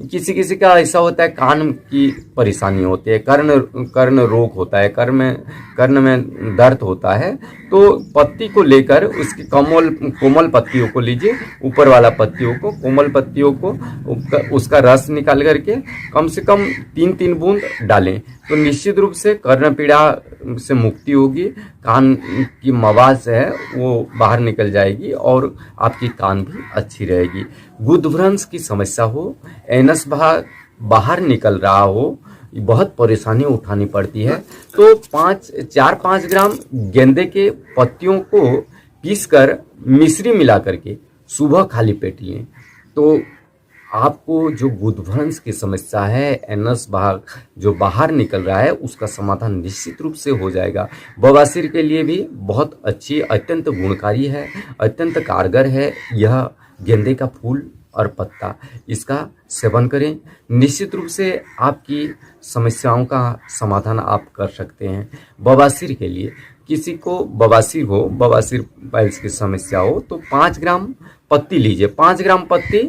किसी किसी का ऐसा होता है कान की परेशानी होती है, कर्ण रोग होता है, कर्ण में दर्द होता है। तो पत्ती को लेकर उसकी कोमल पत्तियों को लीजिए, ऊपर वाला पत्तियों को, कोमल पत्तियों को, उसका रस निकाल करके कम से कम 3-3 बूंद डालें तो निश्चित रूप से कर्ण पीड़ा से मुक्ति होगी। कान की मवाज है वो बाहर निकल जाएगी और आपकी कान भी अच्छी रहेगी। गुदभ्रंश की समस्या हो, एनस भाग बाहर निकल रहा हो, बहुत परेशानी उठानी पड़ती है, तो 4-5 ग्राम गेंदे के पत्तियों को पीसकर मिश्री मिला करके सुबह खाली पेट लें तो आपको जो गुदभ्रंश की समस्या है, एनस भाग जो बाहर निकल रहा है, उसका समाधान निश्चित रूप से हो जाएगा। बवासीर के लिए भी बहुत अच्छी, अत्यंत गुणकारी है, अत्यंत कारगर है यह गेंदे का फूल और पत्ता। इसका सेवन करें, निश्चित रूप से आपकी समस्याओं का समाधान आप कर सकते हैं। बवासीर के लिए किसी को बवासीर हो, बवासीर पाइल्स की समस्या हो तो 5 ग्राम पत्ती लीजिए, 5 ग्राम पत्ती,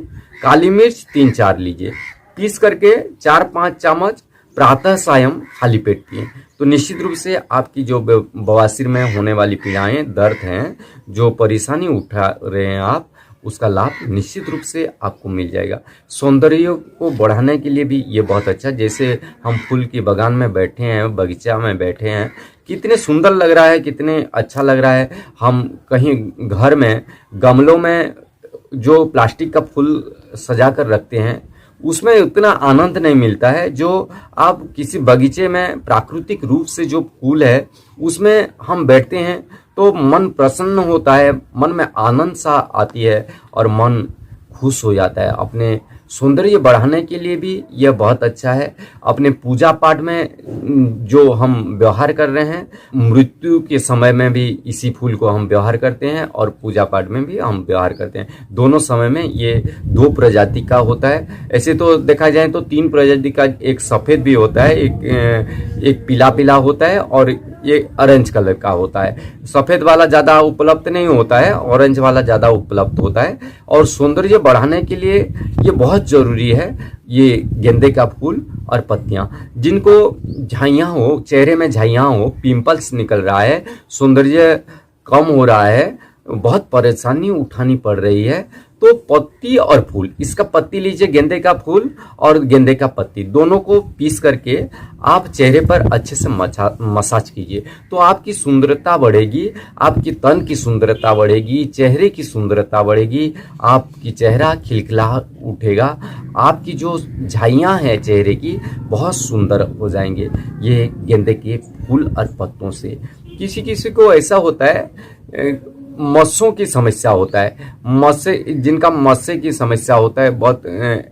काली मिर्च 3-4 लीजिए, पीस करके 4-5 चम्मच प्रातः सायं खाली पेट पिए तो निश्चित रूप से आपकी जो बवासीर में होने वाली पीड़ाएं, दर्द हैं, जो परेशानी उठा रहे हैं आप, उसका लाभ निश्चित रूप से आपको मिल जाएगा। सौंदर्य को बढ़ाने के लिए भी ये बहुत अच्छा, जैसे हम फूल की बागान में बैठे हैं, बगीचा में बैठे हैं, कितने सुंदर लग रहा है, कितने अच्छा लग रहा है। हम कहीं घर में गमलों में जो प्लास्टिक का फूल सजा कर रखते हैं उसमें उतना आनंद नहीं मिलता है जो आप किसी बगीचे में प्राकृतिक रूप से जो फूल है उसमें हम बैठते हैं तो मन प्रसन्न होता है, मन में आनंद सा आती है और मन खुश हो जाता है। अपने सौंदर्य बढ़ाने के लिए भी यह बहुत अच्छा है। अपने पूजा पाठ में जो हम व्यवहार कर रहे हैं, मृत्यु के समय में भी इसी फूल को हम व्यवहार करते हैं और पूजा पाठ में भी हम व्यवहार करते हैं। दोनों समय में ये 2 प्रजाति का होता है। ऐसे तो देखा जाए तो 3 प्रजाति का, एक सफ़ेद भी होता है, एक पीला पीला होता है और ये ऑरेंज कलर का होता है। सफ़ेद वाला ज़्यादा उपलब्ध नहीं होता है, ऑरेंज वाला ज़्यादा उपलब्ध होता है। और सौंदर्य बढ़ाने के लिए ये बहुत जरूरी है, ये गेंदे का फूल और पत्तियां। जिनको झाइयाँ हो, चेहरे में झाइयाँ हो, पिंपल्स निकल रहा है, सौंदर्य कम हो रहा है, बहुत परेशानी उठानी पड़ रही है, तो पत्ती और फूल, इसका पत्ती लीजिए, गेंदे का फूल और गेंदे का पत्ती दोनों को पीस करके आप चेहरे पर अच्छे से मसाज कीजिए तो आपकी सुंदरता बढ़ेगी, आपकी तन की सुंदरता बढ़ेगी, चेहरे की सुंदरता बढ़ेगी, आपकी चेहरा खिलखिला उठेगा, आपकी जो झाइयाँ हैं चेहरे की बहुत सुंदर हो जाएंगे ये गेंदे के फूल और पत्तों से। किसी किसी को ऐसा होता है मस्सों की समस्या होता है, जिनका मस्से की समस्या होता है, बहुत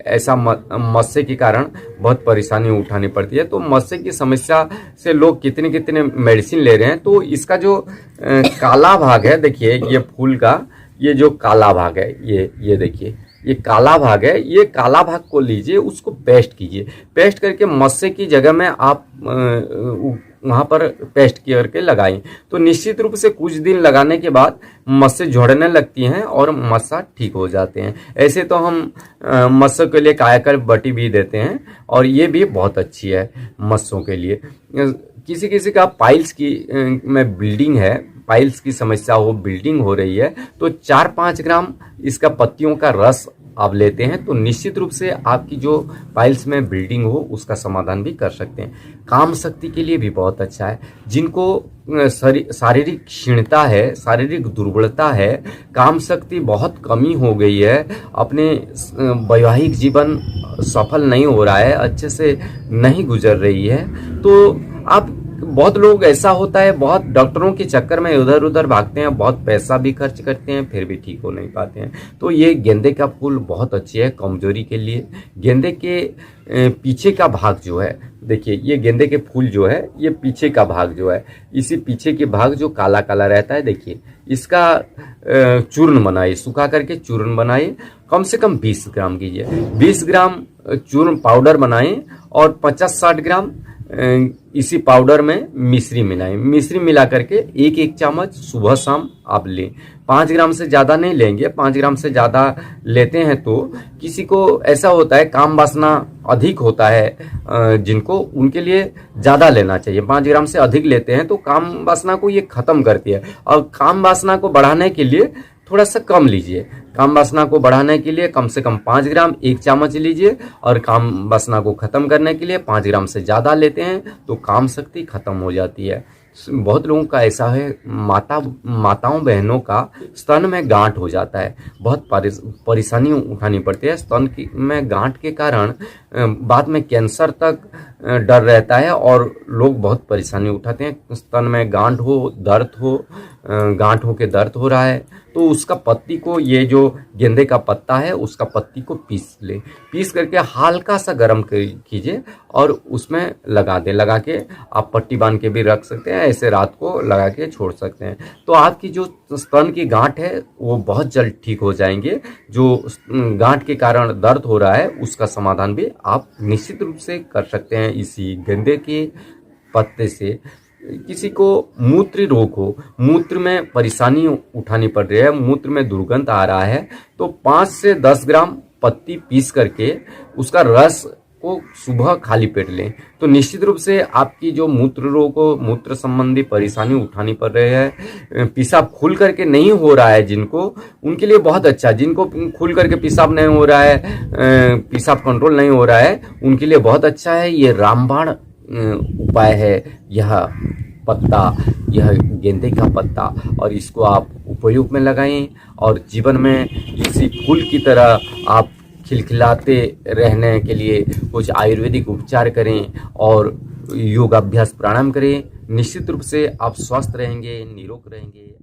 ऐसा मस्से के कारण बहुत परेशानी उठानी पड़ती है। तो मस्से की समस्या से लोग कितने कितने मेडिसिन ले रहे हैं। तो इसका जो काला भाग है, देखिए ये फूल का ये जो काला भाग है, ये देखिए ये काला भाग है, ये काला भाग को लीजिए, उसको पेस्ट कीजिए, पेस्ट करके मस्से की जगह में आप वहाँ पर पेस्ट करके लगाएं तो निश्चित रूप से कुछ दिन लगाने के बाद मस्से झड़ने लगती हैं और मस्सा ठीक हो जाते हैं। ऐसे तो हम मस्सों के लिए कायाकल्प बटी भी देते हैं और ये भी बहुत अच्छी है मस्सों के लिए। किसी किसी का पाइल्स की में ब्लीडिंग है, पाइल्स की समस्या हो, ब्लीडिंग हो रही है, तो 4-5 ग्राम इसका पत्तियों का रस आप लेते हैं तो निश्चित रूप से आपकी जो पाइल्स में ब्लीडिंग हो उसका समाधान भी कर सकते हैं। काम शक्ति के लिए भी बहुत अच्छा है। जिनको शारीरिक क्षीणता है, शारीरिक दुर्बलता है, काम शक्ति बहुत कमी हो गई है, अपने वैवाहिक जीवन सफल नहीं हो रहा है, अच्छे से नहीं गुजर रही है, तो आप, बहुत लोग ऐसा होता है, बहुत डॉक्टरों के चक्कर में इधर उधर भागते हैं, बहुत पैसा भी खर्च करते हैं, फिर भी ठीक हो नहीं पाते हैं। तो ये गेंदे का फूल बहुत अच्छी है कमजोरी के लिए। गेंदे के पीछे का भाग जो है, देखिए ये गेंदे के फूल जो है, ये पीछे का भाग जो है, इसी पीछे के भाग जो काला काला रहता है, देखिए इसका चूर्ण बनाइए, सुखा करके चूर्ण बनाइए, कम से कम 20 ग्राम कीजिए, 20 ग्राम चूर्ण पाउडर बनाइए और 50-60 ग्राम इसी पाउडर में मिश्री मिलाएं। मिश्री मिला करके 1-1 चम्मच सुबह शाम आप लें। 5 ग्राम से ज़्यादा नहीं लेंगे। 5 ग्राम से ज़्यादा लेते हैं तो किसी को ऐसा होता है काम वासना अधिक होता है, जिनको उनके लिए ज़्यादा लेना चाहिए। 5 ग्राम से अधिक लेते हैं तो काम वासना को ये ख़त्म करती है। और काम वासना को बढ़ाने के लिए थोड़ा सा कम लीजिए। काम वासना को बढ़ाने के लिए कम से कम 5 ग्राम 1 चम्मच लीजिए, और काम वासना को खत्म करने के लिए 5 ग्राम से ज़्यादा लेते हैं तो काम शक्ति खत्म हो जाती है। बहुत लोगों का ऐसा है, माताओं बहनों का स्तन में गांठ हो जाता है, बहुत परेशानी उठानी पड़ती है। स्तन में गांठ के कारण बाद में कैंसर तक डर रहता है और लोग बहुत परेशानी उठाते हैं। स्तन में गांठ हो, दर्द हो, गांठ हो के दर्द हो रहा है तो उसका पत्ती को, ये जो गेंदे का पत्ता है उसका पत्ती को पीस करके हल्का सा गर्म कीजिए और उसमें लगा के आप पट्टी बांध के भी रख सकते हैं, ऐसे रात को लगा के छोड़ सकते हैं। तो आपकी जो स्तन की गांठ है वो बहुत जल्द ठीक हो जाएंगे। जो गांठ के कारण दर्द हो रहा है उसका समाधान भी आप निश्चित रूप से कर सकते हैं इसी गेंदे के पत्ते से। किसी को मूत्र रोग हो, मूत्र में परेशानी उठानी पड़ रही है, मूत्र में दुर्गंध आ रहा है, तो 5 से 10 ग्राम पत्ती पीस करके उसका रस को सुबह खाली पेट लें तो निश्चित रूप से आपकी जो मूत्र रोग हो, मूत्र संबंधी परेशानी उठानी पड़ रही है, पेशाब खुल करके नहीं हो रहा है जिनको, उनके लिए बहुत अच्छा। जिनको खुल करके पेशाब नहीं हो रहा है, पेशाब कंट्रोल नहीं हो रहा है, उनके लिए बहुत अच्छा है। ये रामबाण उपाय है यह पत्ता, यह गेंदे का पत्ता, और इसको आप उपयोग में लगाएं और जीवन में इसी फूल की तरह आप खिलखिलाते रहने के लिए कुछ आयुर्वेदिक उपचार करें और योगाभ्यास प्राणायाम करें। निश्चित रूप से आप स्वस्थ रहेंगे, निरोग रहेंगे।